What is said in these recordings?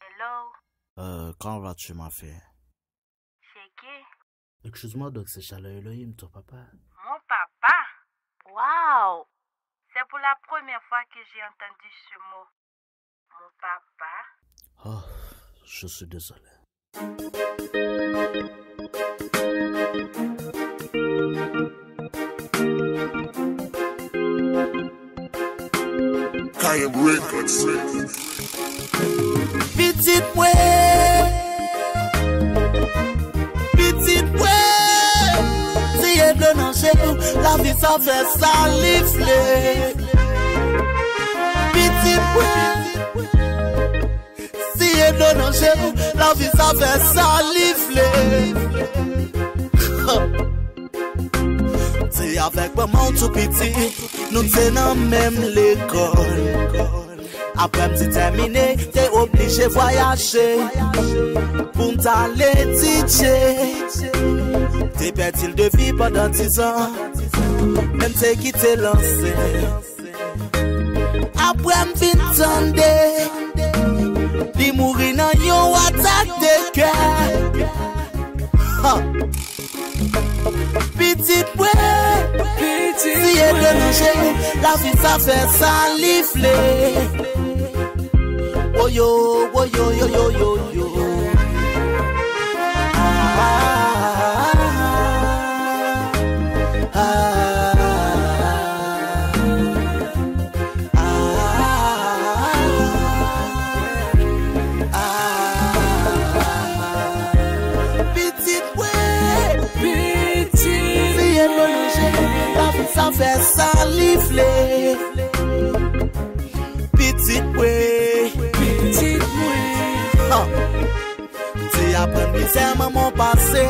Hello. Quand vas-tu, ma fille? C'est qui? Excuse-moi, donc c'est Chaleur Heloim, ton papa. Mon papa? Wow! C'est pour la première fois que j'ai entendu ce mot. Mon papa? Oh, je suis désolé. Pitit mwen, pitit mwen, si yè bleu nan chez nous, la vie ça fait salifler. Pitit mwen, si yè bleu nan chez nous, la vie ça fait salifler. C'est avec maman tout petit, nous t'es dans même l'école. Après m'ti terminé, t'es obligé voyager pour m'aller teacher. T'es perdu de vie pendant 10 ans, même t'es quitté lancé. Après m'vin tande, li mouri nan yon attaque de cœur. Pitit mwen, si yè de nan chez nous, la vie ça fait salifler. Oh yo, oh yo, yo, yo, yo, yo. Ça fait salifler. Pitit mwen, pitit mwen. Tu apprends misère maman passé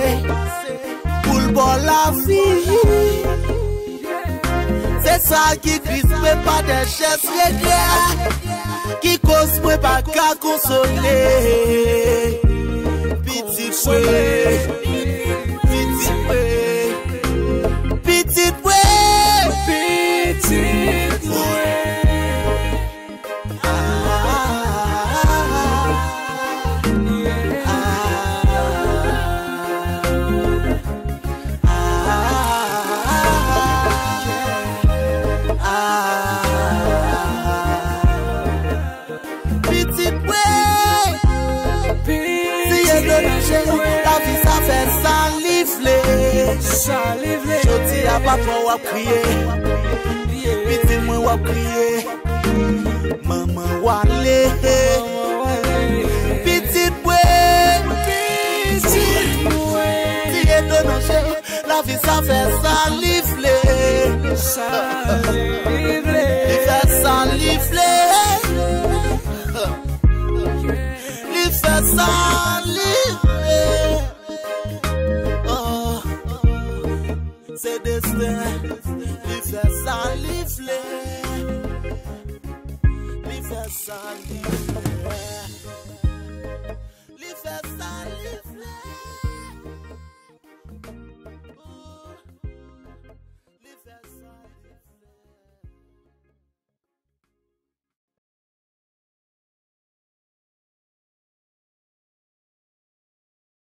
pour le bon la vie. C'est ça qui crise pas des gestes regrets, qui cause moi pas qu'à consoler. Pitit mwen, pitit mwen, pitit mwen. Pitit mwen. Pitit mwen. Si yè de nan chez nous, la vie ça fait salifler. Salifler. Jodi a papa wap kriye, pitit mwen wap kriye, maman wale. Pitit mwen, pitit mwen. Si yè de nan chez nous, la vie ça fait salifler. Salifler. Li fait salifler. Li fait salifler. Oh, c'est destin. Li fait salifler. Li fait salifler. Li fait salifler.